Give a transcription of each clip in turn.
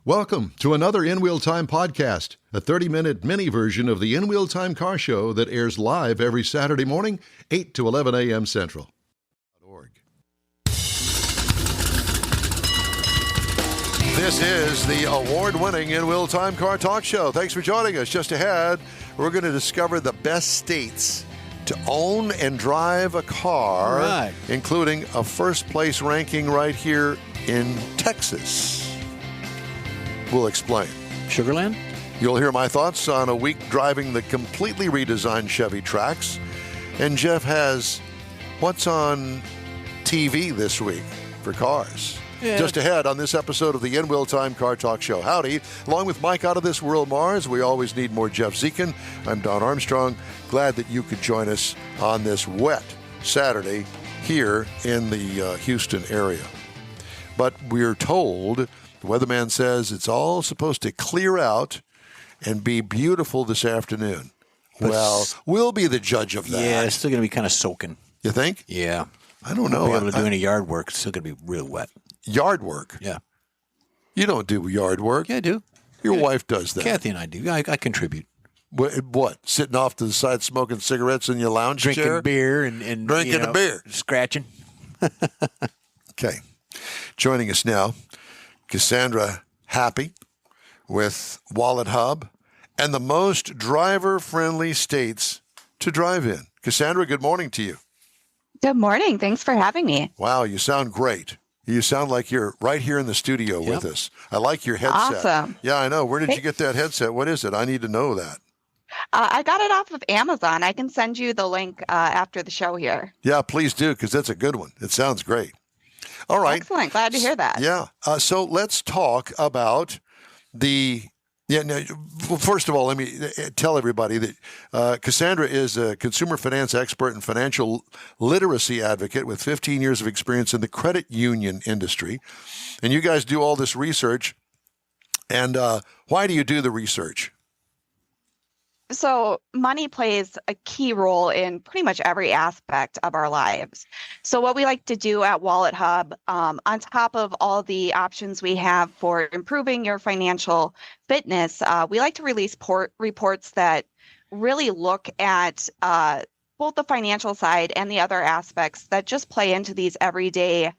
Welcome to another In Wheel Time podcast, a 30-minute mini version of the In Wheel Time car show that airs live every Saturday morning, 8 to 11 a.m. Central. This is the award-winning In Wheel Time Car Talk Show. Thanks for joining us. Just ahead, we're going to discover the best states to own and drive a car, including a first-place ranking right here in Texas. We'll explain. Sugarland? You'll hear my thoughts on a week driving the completely redesigned Chevy Trax. And Jeff has what's on TV this week for cars. Yeah. Just ahead on this episode of the In Wheel Time Car Talk Show. Howdy. Along with Mike Out of This World Mars, we always need more Jeff Zekin. I'm Don Armstrong. Glad that you could join us on this wet Saturday here in the Houston area. But we're told, the weatherman says it's all supposed to clear out and be beautiful this afternoon. Well, we'll be the judge of that. Yeah, it's still going to be kind of soaking. You think? Yeah. I don't know. Won't be able to do any yard work. It's still going to be real wet. Yard work? Yeah. You don't do yard work? Yeah, I do. Your wife does that. Kathy and I do. I contribute. What? Sitting off to the side smoking cigarettes in your lounge Drinking chair? Beer and Drinking a beer. Scratching. Okay. Joining us now, Cassandra Happe with WalletHub and the most driver-friendly states to drive in. Cassandra, good morning to you. Good morning. Thanks for having me. Wow, you sound great. You sound like you're right here in the studio with us. I like your headset. Awesome. Yeah, I know. Where did you get that headset? What is it? I need to know that. I got it off of Amazon. I can send you the link after the show here. Yeah, please do, because that's a good one. It sounds great. All right. Excellent. Glad to hear that. Yeah. So let's talk about the. Yeah. No, well, first of all, let me tell everybody that Cassandra is a consumer finance expert and financial literacy advocate with 15 years of experience in the credit union industry. And you guys do all this research. And why do you do the research? So money plays a key role in pretty much every aspect of our lives. So what we like to do at WalletHub, on top of all the options we have for improving your financial fitness, we like to release reports that really look at both the financial side and the other aspects that just play into these everyday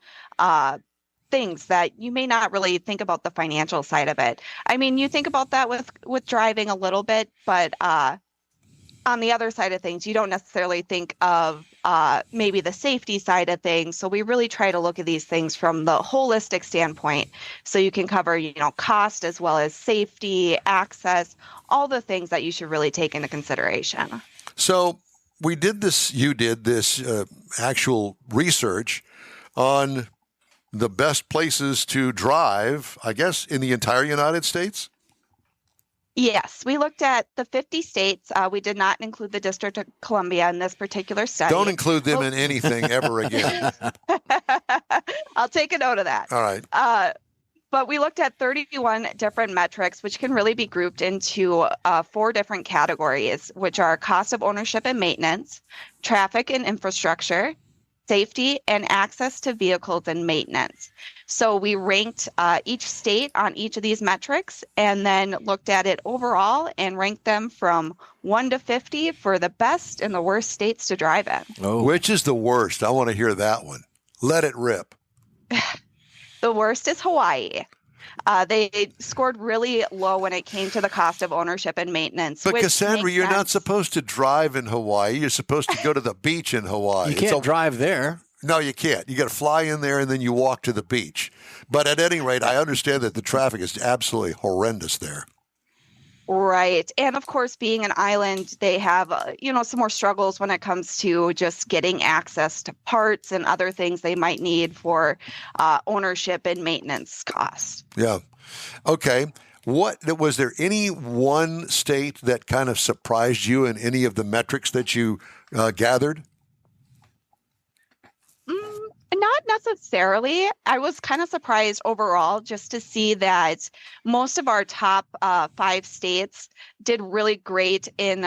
things that you may not really think about the financial side of it. I mean, you think about that with driving a little bit, but on the other side of things, you don't necessarily think of maybe the safety side of things. So we really try to look at these things from the holistic standpoint. So you can cover, cost as well as safety, access, all the things that you should really take into consideration. So you did this actual research on the best places to drive, I guess, in the entire United States? Yes, we looked at the 50 states. We did not include the District of Columbia in this particular study. Don't include them in anything ever again. I'll take a note of that. All right. But we looked at 31 different metrics, which can really be grouped into 4 different categories, which are cost of ownership and maintenance, traffic and infrastructure, safety, and access to vehicles and maintenance. So we ranked each state on each of these metrics and then looked at it overall and ranked them from 1 to 50 for the best and the worst states to drive in. Oh. Which is the worst? I want to hear that one. Let it rip. The worst is Hawaii. They scored really low when it came to the cost of ownership and maintenance. But Cassandra, you're not supposed to drive in Hawaii. You're supposed to go to the beach in Hawaii. You can't drive there. No, you can't. You got to fly in there and then you walk to the beach. But at any rate, I understand that the traffic is absolutely horrendous there. Right. And of course, being an island, they have, some more struggles when it comes to just getting access to parts and other things they might need for ownership and maintenance costs. Yeah. Okay. Was there any one state that kind of surprised you in any of the metrics that you gathered? Not necessarily. I was kind of surprised overall just to see that most of our top 5 states did really great in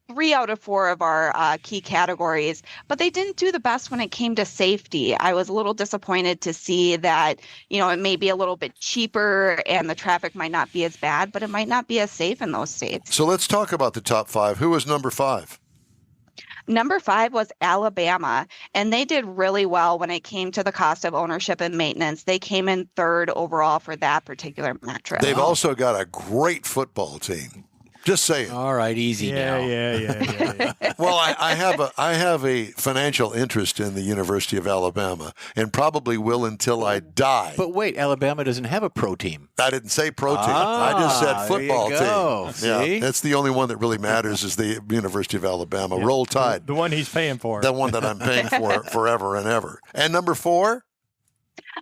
3 out of 4 of our key categories, but they didn't do the best when it came to safety. I was a little disappointed to see that, it may be a little bit cheaper and the traffic might not be as bad, but it might not be as safe in those states. So let's talk about the top 5. Who was number 5? Number 5 was Alabama, and they did really well when it came to the cost of ownership and maintenance. They came in 3rd overall for that particular metric. They've also got a great football team. Just saying. All right, easy now. Yeah. Well, I have a financial interest in the University of Alabama, and probably will until I die. But wait, Alabama doesn't have a pro team. I didn't say pro team. I just said football there you go. team. See? Yeah, that's the only one that really matters is the University of Alabama. Yeah. Roll Tide. The one he's paying for. The one that I'm paying for forever and ever. And number 4?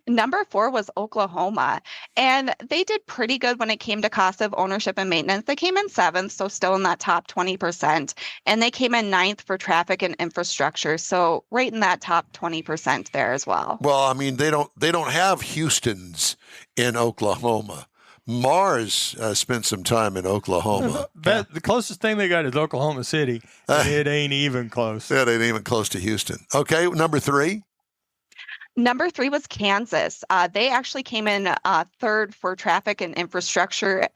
Number 4 was Oklahoma, and they did pretty good when it came to cost of ownership and maintenance. They came in 7th, so still in that top 20%, and they came in 9th for traffic and infrastructure, so right in that top 20% there as well. Well, I mean, they don't have Houstons in Oklahoma. Mars spent some time in Oklahoma. The closest thing they got is Oklahoma City, and it ain't even close. It ain't even close to Houston. Okay, number 3? Number 3 was Kansas. They actually came in 3rd for traffic and infrastructure,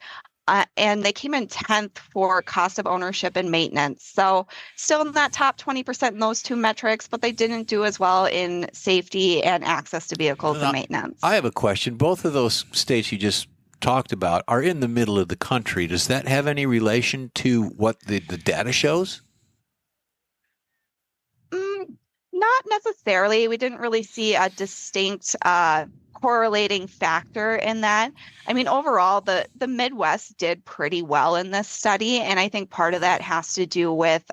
and they came in 10th for cost of ownership and maintenance. So still in that top 20% in those 2 metrics, but they didn't do as well in safety and access to vehicles and maintenance. I have a question. Both of those states you just talked about are in the middle of the country. Does that have any relation to what the data shows? Not necessarily. We didn't really see a distinct correlating factor in that. I mean, overall, the Midwest did pretty well in this study, and I think part of that has to do with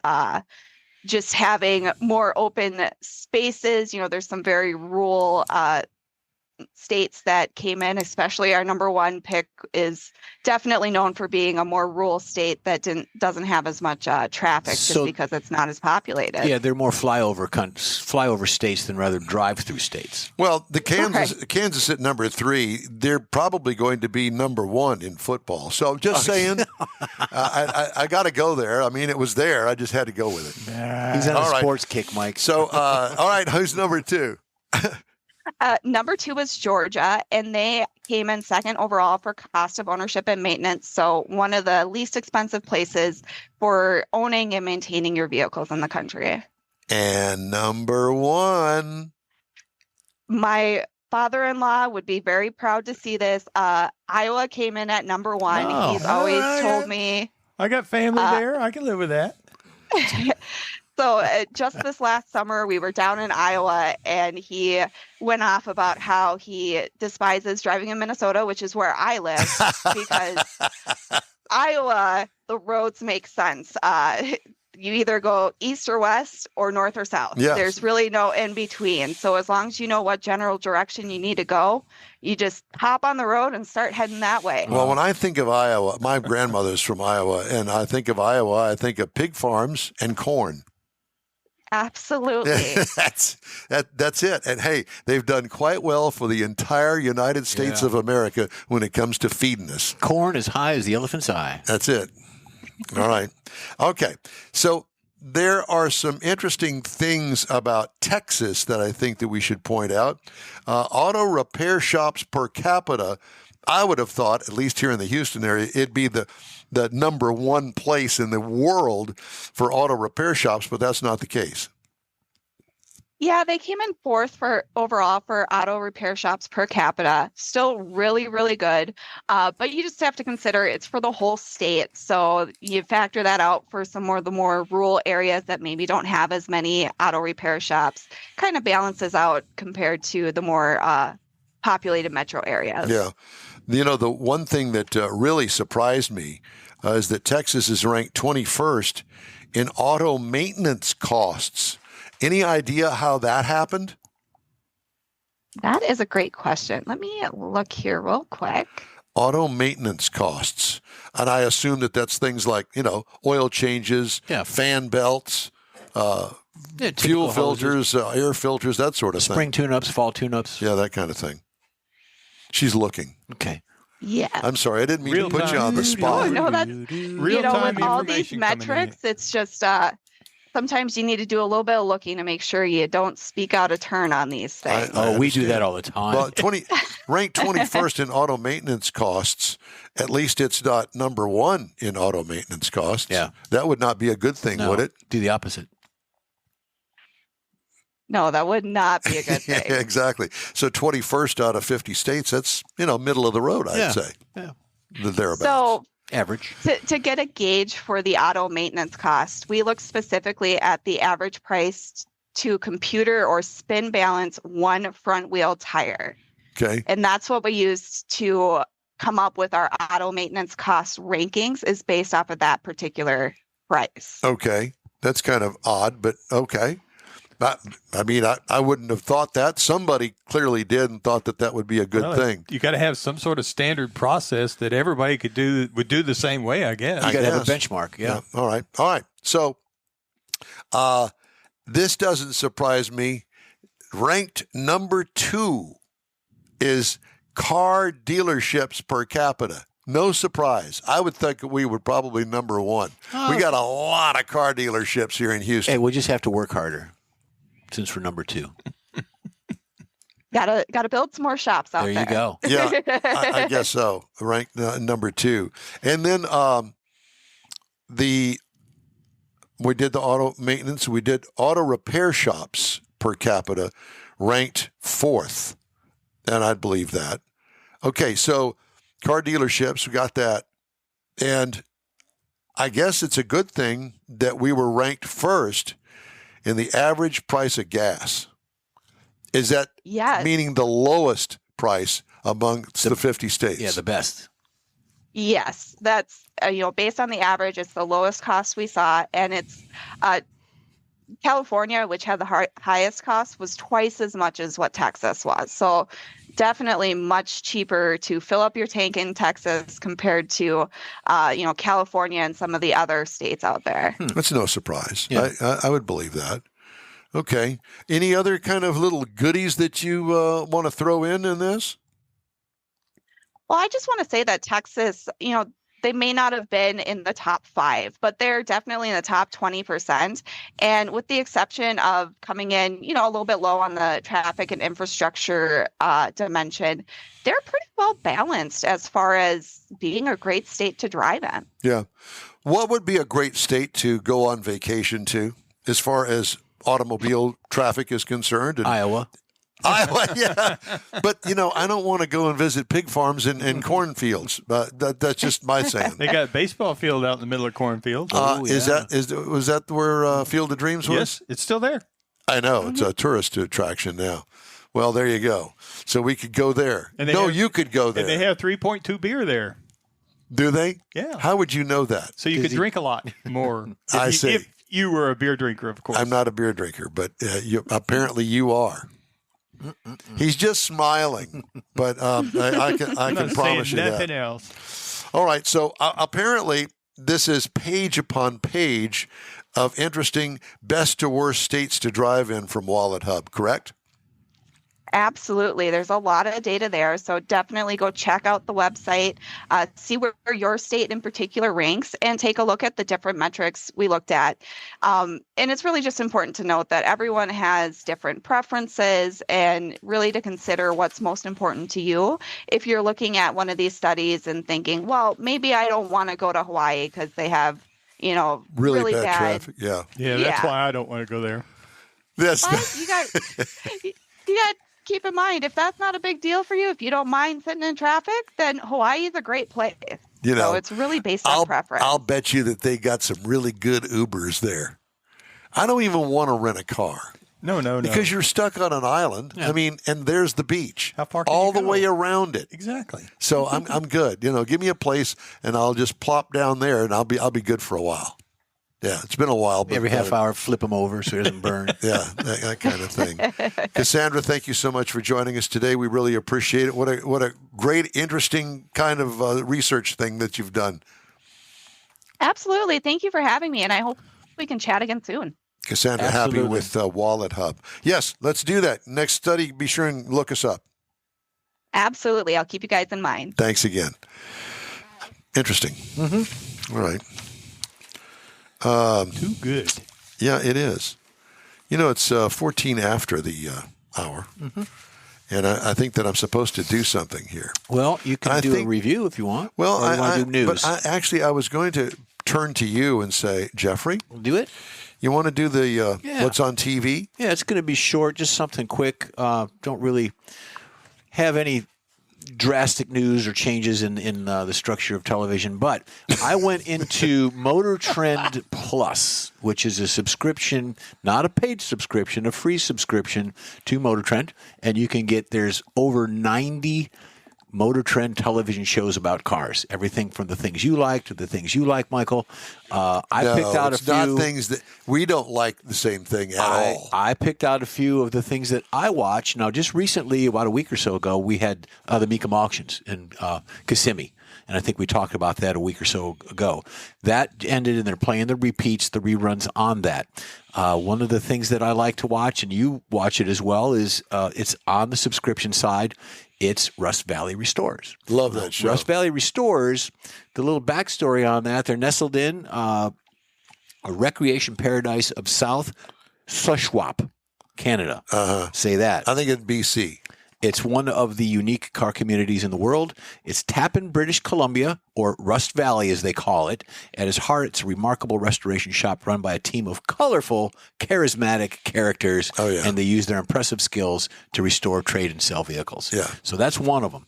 just having more open spaces. There's some very rural states that came in, especially our number 1 pick is definitely known for being a more rural state that doesn't have as much traffic just because it's not as populated. Yeah, they're more flyover states than rather drive-through states. Well, Kansas at number 3, they're probably going to be number 1 in football. So just saying, I got to go there. I mean, it was there. I just had to go with it. He's on a sports kick, Mike. So, all right, who's number 2? Number 2 was Georgia, and they came in 2nd overall for cost of ownership and maintenance. So one of the least expensive places for owning and maintaining your vehicles in the country. And number 1. My father-in-law would be very proud to see this. Iowa came in at number 1. Oh, He's always told me. I got family there. I can live with that. So just this last summer, we were down in Iowa, and he went off about how he despises driving in Minnesota, which is where I live, because Iowa, the roads make sense. You either go east or west or north or south. Yes. There's really no in between. So as long as you know what general direction you need to go, you just hop on the road and start heading that way. Well, when I think of Iowa, my grandmother's from Iowa, and I think of Iowa, I think of pig farms and corn. Absolutely. That's it. And hey, they've done quite well for the entire United States of America when it comes to feeding us. Corn as high as the elephant's eye. That's it. All right. Okay. So there are some interesting things about Texas that I think that we should point out. Auto repair shops per capita, I would have thought, at least here in the Houston area, it'd be the number 1 place in the world for auto repair shops, but that's not the case. Yeah, they came in 4th for overall for auto repair shops per capita. Still really, really good. But you just have to consider it's for the whole state. So you factor that out for some more the more rural areas that maybe don't have as many auto repair shops. Kind of balances out compared to the more populated metro areas. Yeah. The one thing that really surprised me is that Texas is ranked 21st in auto maintenance costs. Any idea how that happened? That is a great question. Let me look here real quick. Auto maintenance costs. And I assume that that's things like, oil changes, fan belts, fuel filters, air filters, that sort of thing. Spring tune-ups, fall tune-ups. Yeah, that kind of thing. She's looking. Okay. Yeah. I'm sorry, I didn't mean to put you on the Oh, spot. no, that's, Real-time with all these information coming in. metrics, it's just sometimes you need to do a little bit of looking to make sure you don't speak out of turn on these things. We do that all the time. Well, ranked 21st in auto maintenance costs. At least it's not number one in auto maintenance costs. Yeah. That would not be a good thing, No, would it? do the opposite. No, that would not be a good thing. Yeah, exactly. So 21st out of 50 states, that's, middle of the road, I'd say. Yeah. Thereabouts. So Average. to get a gauge for the auto maintenance cost, we look specifically at the average price to computer or spin balance one front wheel tire. Okay. And that's what we use to come up with our auto maintenance cost rankings, is based off of that particular price. Okay. That's kind of odd, but okay. I wouldn't have thought that. Somebody clearly did and thought that would be a good thing. You got to have some sort of standard process that everybody would do the same way, I guess. You got to have a guess. benchmark. Yeah. All right. So this doesn't surprise me. Ranked number 2 is car dealerships per capita. No surprise. I would think we were probably number 1. We got a lot of car dealerships here in Houston. Hey, we'll just have to work harder since we're number 2. Gotta build some more shops out there. There you go. Yeah, I guess so. Ranked number 2. And then we did the auto maintenance. We did auto repair shops per capita, ranked 4th. And I'd believe that. Okay, so car dealerships, we got that. And I guess it's a good thing that we were ranked first in the average price of gas. Is that meaning the lowest price amongst the 50 states? Yeah, the best. Yes, that's based on the average, it's the lowest cost we saw, and it's California, which had the highest cost, was twice as much as what Texas was. So definitely much cheaper to fill up your tank in Texas compared to California and some of the other states out there. That's no surprise. Yeah. I would believe that. Okay. Any other kind of little goodies that you want to throw in this? Well, I just want to say that Texas, they may not have been in the top 5, but they're definitely in the top 20%. And with the exception of coming in, a little bit low on the traffic and infrastructure dimension, they're pretty well balanced as far as being a great state to drive in. Yeah. What would be a great state to go on vacation to as far as automobile traffic is concerned? Iowa. Iowa, yeah. But, I don't want to go and visit pig farms and cornfields. That's just my saying. They got a baseball field out in the middle of cornfields. Was that where Field of Dreams was? Yes, it's still there. I know. It's a tourist attraction now. Well, there you go. So we could go there. You could go there. And they have 3.2 beer there. Do they? Yeah. How would you know that? So you could drink a lot more. I see. If you were a beer drinker, of course. I'm not a beer drinker, but apparently you are. He's just smiling, but I can promise you nothing that. else. All right, so apparently this is page upon page of interesting best to worst states to drive in from WalletHub, correct? Absolutely. There's a lot of data there. So definitely go check out the website, see where your state in particular ranks, and take a look at the different metrics we looked at. And it's really just important to note that everyone has different preferences, and really to consider what's most important to you. If you're looking at one of these studies and thinking, well, maybe I don't want to go to Hawaii because they have, really bad traffic. Yeah, that's why I don't want to go there. Yes. You got keep in mind, if that's not a big deal for you, if you don't mind sitting in traffic, then Hawaii is a great place. So it's really based on preference. I'll bet you that they got some really good Ubers there. I don't even want to rent a car. No. Because you're stuck on an island. Yeah. I mean, and there's the beach. How far can all you go? The way around it. Exactly. So I'm good. Give me a place and I'll just plop down there and I'll be good for a while. Yeah, it's been a while. But every half hour, flip them over so it doesn't burn. Yeah, that kind of thing. Cassandra, thank you so much for joining us today. We really appreciate it. What a great, interesting kind of research thing that you've done. Absolutely. Thank you for having me, and I hope we can chat again soon. Cassandra Happe with WalletHub. Yes, let's do that. Next study, be sure and look us up. Absolutely. I'll keep you guys in mind. Thanks again. Interesting. All right. Too good. Yeah, it is. You know, it's 14 after the hour. And I think that I'm supposed to do something here. Well, you can do a review if you want. Well, or you want to do news. But I was going to turn to you and say, Jeffrey, do it. You want to do the what's on TV? Yeah, it's going to be short, just something quick. Don't really have any drastic news or changes in the structure of television. But I went into Motor Trend Plus, which is a subscription, not a paid subscription, a free subscription to Motor Trend. And you can there's over 90 Motor Trend television shows about cars. Everything from the things you like to the things you like, Michael. I picked out a few. Not things that we don't like the same thing at all. I picked out a few of the things that I watch. Now, just recently, about a week or so ago, we had the Mecum auctions in Kissimmee. And I think we talked about that a week or so ago. That ended, and they're playing the repeats, the reruns on that. One of the things that I like to watch, and you watch it as well, is it's on the subscription side. It's Rust Valley Restores. Love that show. Rust Valley Restores, the little backstory on that, they're nestled in a recreation paradise of South Shuswap, Canada. Say that. I think it's BC. It's one of the unique car communities in the world. It's Tappan, British Columbia, or Rust Valley as they call it. At its heart, it's a remarkable restoration shop run by a team of colorful, charismatic characters. Oh, yeah. And they use their impressive skills to restore, trade, and sell vehicles. Yeah. So that's one of them.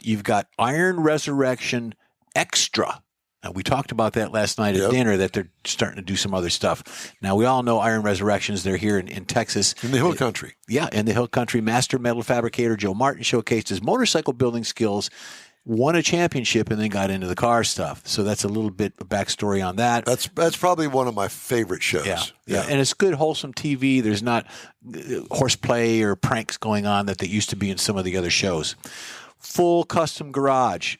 You've got Iron Resurrection Extra. Now, we talked about that last night at dinner, that they're starting to do some other stuff. Now, we all know Iron Resurrections. They're here in Texas. In the Hill Country. Yeah, in the Hill Country. Master metal fabricator Joe Martin showcased his motorcycle building skills, won a championship, and then got into the car stuff. So that's a little bit of backstory on that. That's probably one of my favorite shows. Yeah. And it's good, wholesome TV. There's not horseplay or pranks going on that there used to be in some of the other shows. Full Custom Garage.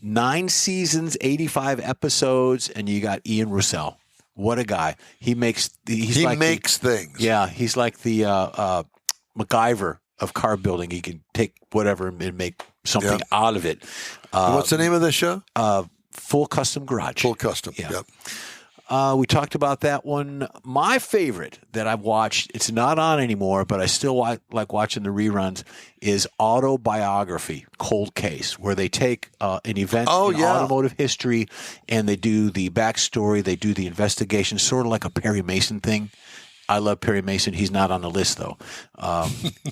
9 seasons, 85 episodes, and you got Ian Russell. What a guy! He makes things. Yeah, he's like the MacGyver of car building. He can take whatever and make something out of it. What's the name of this show? Full Custom Garage. Full Custom. Yeah. Yep. We talked about that one. My favorite that I've watched, it's not on anymore, but I still like watching the reruns, is Autobiography, Cold Case, where they take an event in automotive history and they do the backstory, they do the investigation, sort of like a Perry Mason thing. I love Perry Mason. He's not on the list, though.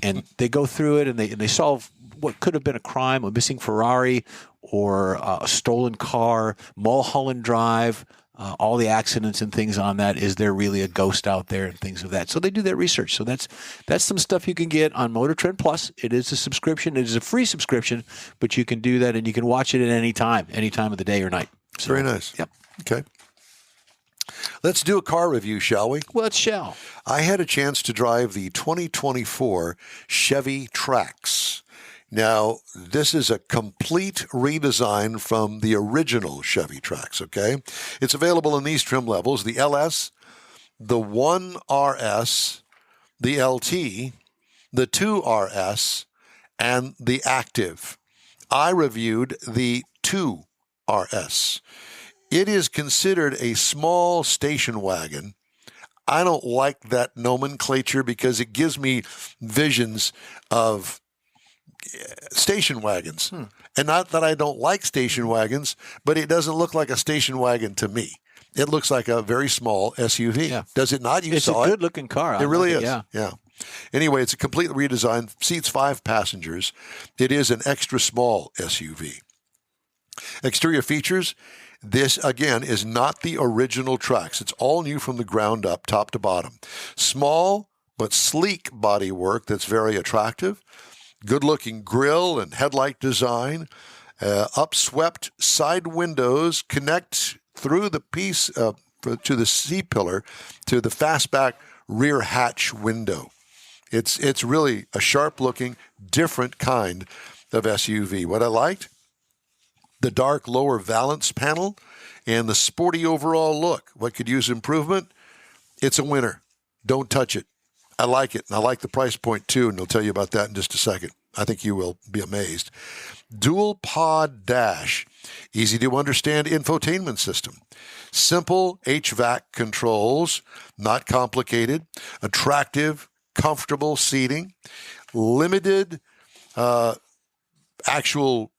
And they go through it and they solve what could have been a crime, a missing Ferrari or a stolen car, Mulholland Drive, all the accidents and things on that. Is there really a ghost out there and things of that? So they do that research. So that's some stuff you can get on Motor Trend Plus. It is a subscription. It is a free subscription, but you can do that and you can watch it at any time of the day or night. So, very nice. Yep. Okay. Let's do a car review, shall we? Let's shall. I had a chance to drive the 2024 Chevy Trax. Now, this is a complete redesign from the original Chevy Trax, okay? It's available in these trim levels: the LS, the 1RS, the LT, the 2RS, and the Active. I reviewed the 2RS. It is considered a small station wagon. I don't like that nomenclature because it gives me visions of station wagons. And not that I don't like station wagons, but it doesn't look like a station wagon to me. It looks like a very small SUV. Yeah. Does it not? It's a good-looking car. It really is. Yeah. Anyway, it's a complete redesign. Seats 5 passengers. It is an extra small SUV. Exterior features. This, again, is not the original Trax. It's all new from the ground up, top to bottom. Small but sleek bodywork that's very attractive. Good-looking grille and headlight design. Upswept side windows connect through the piece to the C-pillar to the fastback rear hatch window. It's really a sharp-looking, different kind of SUV. What I liked, the dark lower valance panel and the sporty overall look. What could use improvement? It's a winner. Don't touch it. I like it, and I like the price point, too, and I'll tell you about that in just a second. I think you will be amazed. Dual pod dash, easy to understand infotainment system. Simple HVAC controls, not complicated. Attractive, comfortable seating. Limited actual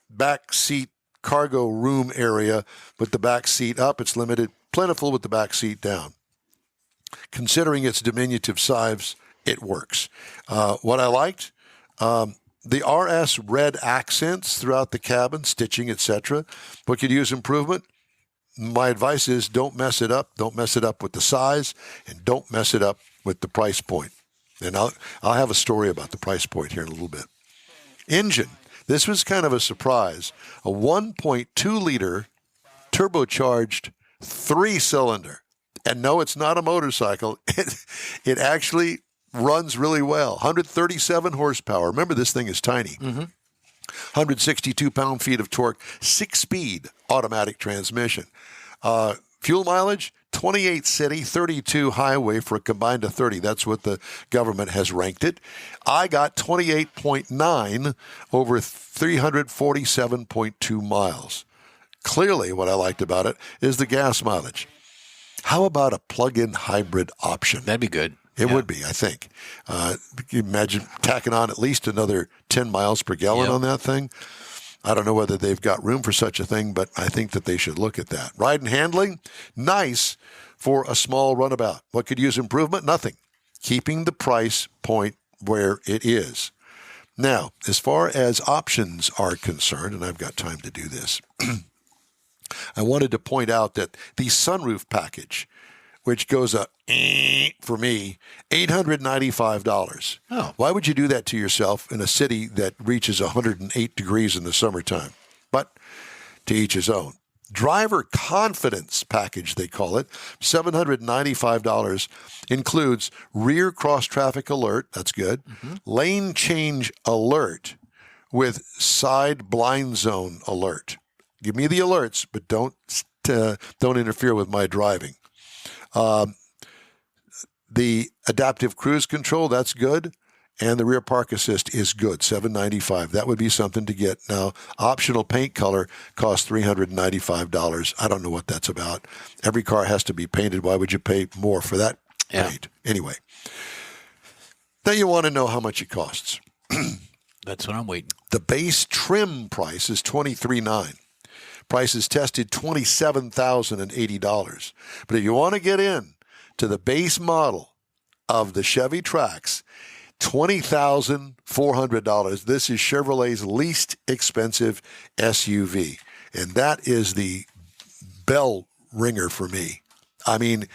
back seat cargo room area with the back seat up. It's limited, plentiful with the back seat down. Considering its diminutive size, it works. What I liked, the RS red accents throughout the cabin, stitching, etc. What could use improvement? My advice is don't mess it up. Don't mess it up with the size, and don't mess it up with the price point. And I'll have a story about the price point here in a little bit. Engine. This was kind of a surprise. A 1.2-liter turbocharged 3-cylinder. And no, it's not a motorcycle. It actually runs really well. 137 horsepower. Remember, this thing is tiny. 162 pound-feet of torque, 6-speed automatic transmission. Fuel mileage, 28 city, 32 highway for a combined of 30. That's what the government has ranked it. I got 28.9 over 347.2 miles. Clearly, what I liked about it is the gas mileage. How about a plug-in hybrid option? That'd be good. It would be, I think. Can you imagine tacking on at least another 10 miles per gallon on that thing? I don't know whether they've got room for such a thing, but I think that they should look at that. Ride and handling, nice for a small runabout. What could use improvement? Nothing. Keeping the price point where it is. Now, as far as options are concerned, and I've got time to do this, I wanted to point out that the sunroof package, which goes up for me, $895. Oh. Why would you do that to yourself in a city that reaches 108 degrees in the summertime? But to each his own. Driver confidence package, they call it, $795, includes rear cross-traffic alert, that's good, lane change alert with side blind zone alert. Give me the alerts, but don't interfere with my driving. The adaptive cruise control, that's good. And the rear park assist is good, $795. That would be something to get. Now, optional paint color costs $395. I don't know what that's about. Every car has to be painted. Why would you pay more for that paint? Anyway. Now you want to know how much it costs. That's what I'm waiting. The base trim price is $23,900. Price is tested $27,080. But if you want to get in to the base model of the Chevy Trax, $20,400. This is Chevrolet's least expensive SUV. And that is the bell ringer for me. I mean,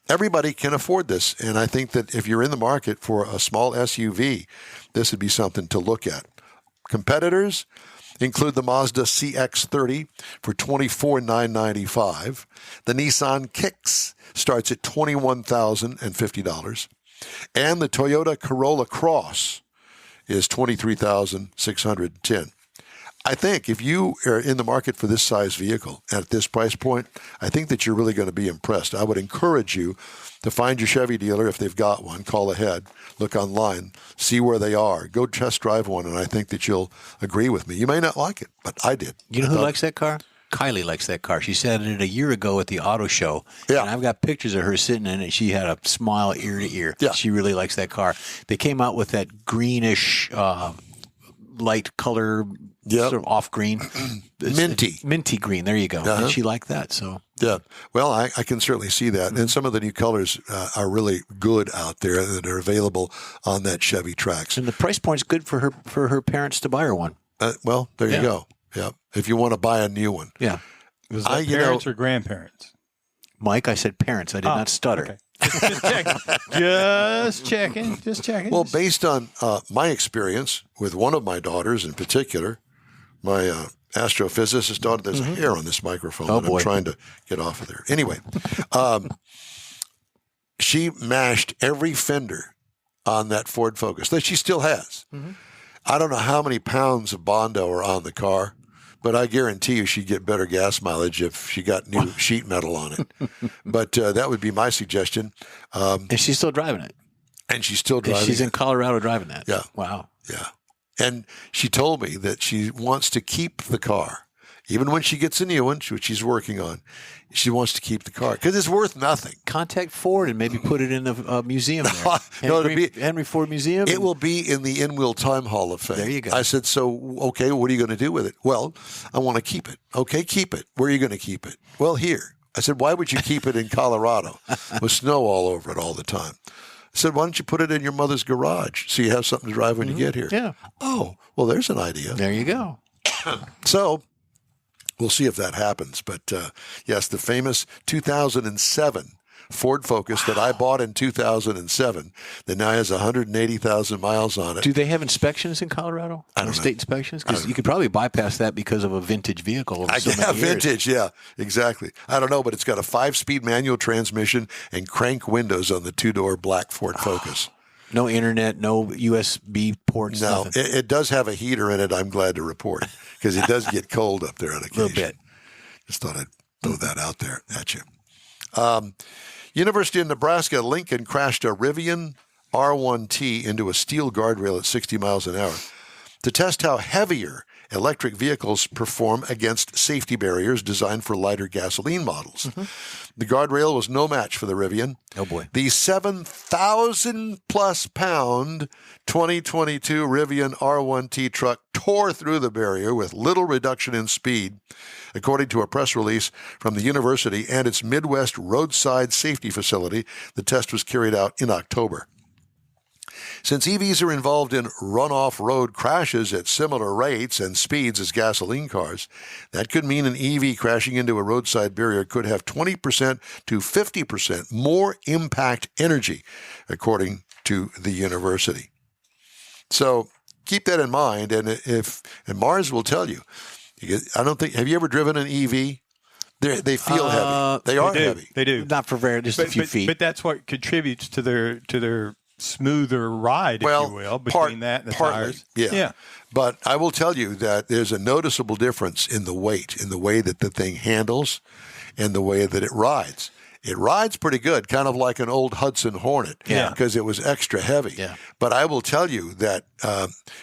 everybody can afford this. And I think that if you're in the market for a small SUV, this would be something to look at. Competitors include the Mazda CX-30 for $24,995. The Nissan Kicks starts at $21,050. And the Toyota Corolla Cross is $23,610. I think if you are in the market for this size vehicle at this price point, I think that you're really going to be impressed. I would encourage you to find your Chevy dealer if they've got one. Call ahead, look online, see where they are. Go test drive one, and I think that you'll agree with me. You may not like it, but I did. You know who likes that car? Kylie likes that car. She said it a year ago at the auto show. Yeah. And I've got pictures of her sitting in it. She had a smile ear to ear. Yeah. She really likes that car. They came out with that greenish light color, sort of off green. Minty green. There you go. And she liked that. So yeah. Well, I can certainly see that. And some of the new colors are really good out there that are available on that Chevy Trax. And the price point's good for her parents to buy her one. Well, there you go. Yeah. If you want to buy a new one. Yeah. Was that parents or grandparents? Mike, I said parents. I did not stutter. Okay. Just checking. Well, based on my experience with one of my daughters in particular, my astrophysicist daughter, there's a hair on this microphone that I'm trying to get off of there. Anyway, she mashed every fender on that Ford Focus that she still has. I don't know how many pounds of Bondo are on the car, but I guarantee you she'd get better gas mileage if she got new sheet metal on it. But that would be my suggestion. And she's still driving it. And she's still driving She's in Colorado driving that. Yeah. Wow. Yeah. And she told me that she wants to keep the car. Even when she gets a new one, which she's working on, she wants to keep the car because it's worth nothing. Contact Ford and maybe put it in the museum there. Henry Ford Museum. It will be in the In-Wheel Time Hall of Fame. There you go. I said, so, okay, what are you going to do with it? Well, I want to keep it. Okay, keep it. Where are you going to keep it? Well, here. I said, why would you keep it in Colorado with snow all over it all the time? I said, why don't you put it in your mother's garage so you have something to drive when you get here? Yeah. Oh, well, there's an idea. There you go. So we'll see if that happens. But yes, the famous 2007 Ford Focus that I bought in 2007 that now has 180,000 miles on it. Do they have inspections in Colorado? I don't know. State inspections? Because you could probably bypass that because of a vintage vehicle. Vintage, yeah, exactly. I don't know, but it's got a 5-speed manual transmission and crank windows on the 2-door black Ford Focus. No internet, no USB ports. No, nothing. it does have a heater in it, I'm glad to report, because it does get cold up there on occasion. A little bit. Just thought I'd throw that out there at you. University of Nebraska, Lincoln crashed a Rivian R1T into a steel guardrail at 60 miles an hour to test how heavier electric vehicles perform against safety barriers designed for lighter gasoline models. Mm-hmm. The guardrail was no match for the Rivian. Oh, boy. The 7,000-plus pound 2022 Rivian R1T truck tore through the barrier with little reduction in speed, according to a press release from the university and its Midwest Roadside Safety Facility. The test was carried out in October. Since EVs are involved in run-off road crashes at similar rates and speeds as gasoline cars, that could mean an EV crashing into a roadside barrier could have 20% to 50% more impact energy, according to the university. So keep that in mind, and Mars will tell you. I don't think. Have you ever driven an EV? They feel heavy. They are heavy. They do. Not for just a few feet. But that's what contributes to their smoother ride, if you will, between that and the tires. Yeah. But I will tell you that there's a noticeable difference in the weight, in the way that the thing handles and the way that it rides. It rides pretty good, kind of like an old Hudson Hornet, because it was extra heavy. Yeah. But I will tell you that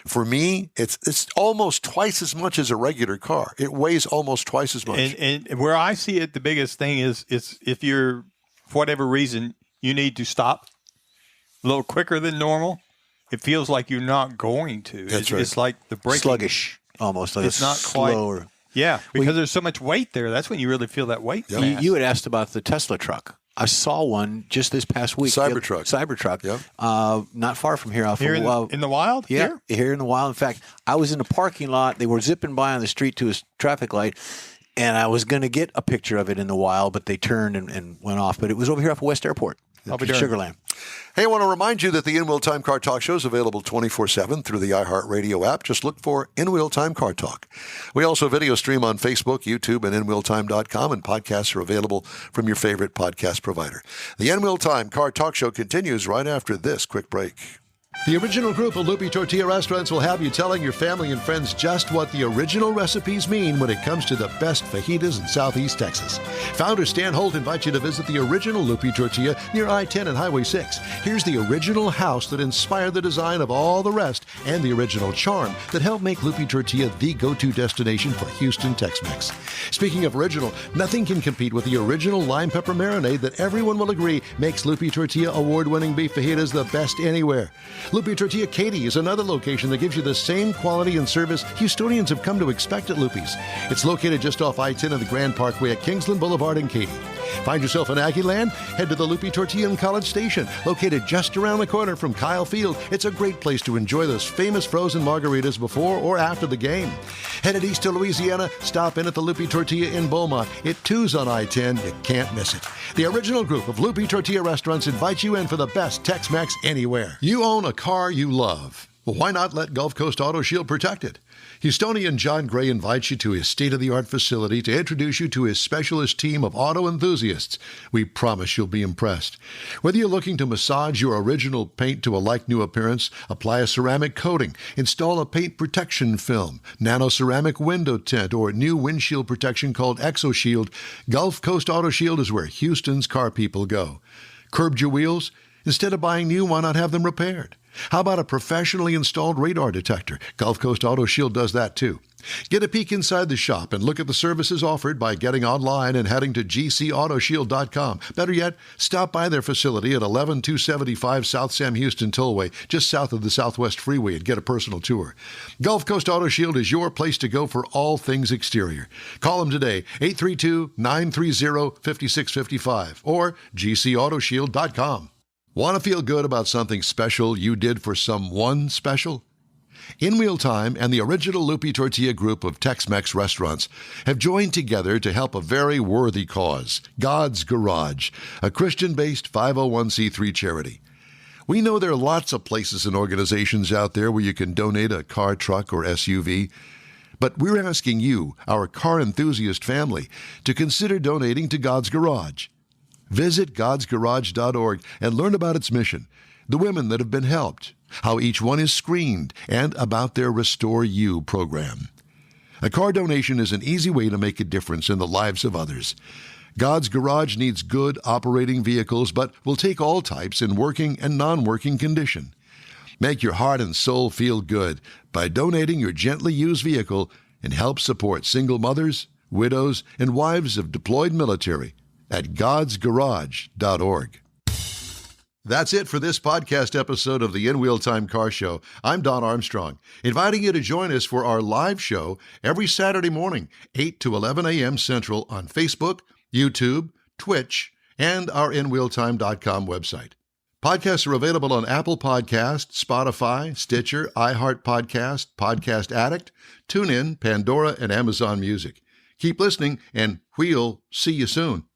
for me, it's almost twice as much as a regular car. It weighs almost twice as much. And where I see it, the biggest thing is if you're, for whatever reason, you need to stop a little quicker than normal, it feels like you're not going to. That's right. It's like the braking. Sluggish, almost. Like it's not slower. Quite. Yeah, because there's so much weight there. That's when you really feel that weight. Yep. You had asked about the Tesla truck. I saw one just this past week. Cybertruck. Yep. Not far from here. Here in the wild? Yeah, here in the wild. In fact, I was in the parking lot. They were zipping by on the street to a traffic light, and I was going to get a picture of it in the wild, but they turned and went off. But it was over here off of West Airport. I'll be darned. Sugarland. Hey, I want to remind you that the In-Wheel Time Car Talk show is available 24/7 through the iHeartRadio app. Just look for In-Wheel Time Car Talk. We also video stream on Facebook, YouTube, and InWheelTime.com, and podcasts are available from your favorite podcast provider. The In-Wheel Time Car Talk show continues right after this quick break. The original group of Loopy Tortilla restaurants will have you telling your family and friends just what the original recipes mean when it comes to the best fajitas in Southeast Texas. Founder Stan Holt invites you to visit the original Loopy Tortilla near I-10 and Highway 6. Here's the original house that inspired the design of all the rest and the original charm that helped make Loopy Tortilla the go-to destination for Houston Tex-Mex. Speaking of original, nothing can compete with the original lime pepper marinade that everyone will agree makes Loopy Tortilla award-winning beef fajitas the best anywhere. Loopy Tortilla Katy is another location that gives you the same quality and service Houstonians have come to expect at Loopy's. It's located just off I-10 and the Grand Parkway at Kingsland Boulevard in Katy. Find yourself in Aggie Land? Head to the Loopy Tortilla in College Station, located just around the corner from Kyle Field. It's a great place to enjoy those famous frozen margaritas before or after the game. Headed east to Louisiana, stop in at the Loopy Tortilla in Beaumont. It too's on I-10. You can't miss it. The original group of Loopy Tortilla restaurants invites you in for the best Tex-Mex anywhere. You own a car you love. Well, why not let Gulf Coast Auto Shield protect it? Houstonian John Gray invites you to his state-of-the-art facility to introduce you to his specialist team of auto enthusiasts. We promise you'll be impressed. Whether you're looking to massage your original paint to a like-new appearance, apply a ceramic coating, install a paint protection film, nano-ceramic window tint, or new windshield protection called ExoShield, Gulf Coast Auto Shield is where Houston's car people go. Curbed your wheels? Instead of buying new, why not have them repaired? How about a professionally installed radar detector? Gulf Coast Auto Shield does that too. Get a peek inside the shop and look at the services offered by getting online and heading to gcautoshield.com. Better yet, stop by their facility at 11275 South Sam Houston Tollway, just south of the Southwest Freeway, and get a personal tour. Gulf Coast Auto Shield is your place to go for all things exterior. Call them today, 832-930-5655 or gcautoshield.com. Want to feel good about something special you did for someone special? In Wheel Time and the original Lupi Tortilla group of Tex-Mex restaurants have joined together to help a very worthy cause, God's Garage, a Christian-based 501c3 charity. We know there are lots of places and organizations out there where you can donate a car, truck, or SUV, but we're asking you, our car enthusiast family, to consider donating to God's Garage. Visit godsgarage.org and learn about its mission, the women that have been helped, how each one is screened, and about their Restore You program. A car donation is an easy way to make a difference in the lives of others. God's Garage needs good operating vehicles, but will take all types in working and non-working condition. Make your heart and soul feel good by donating your gently used vehicle and help support single mothers, widows, and wives of deployed military at godsgarage.org. That's it for this podcast episode of the In Wheel Time Car Show. I'm Don Armstrong, inviting you to join us for our live show every Saturday morning, 8 to 11 a.m. Central on Facebook, YouTube, Twitch, and our InWheelTime.com website. Podcasts are available on Apple Podcasts, Spotify, Stitcher, iHeart Podcast, Podcast Addict, TuneIn, Pandora, and Amazon Music. Keep listening, and we'll see you soon.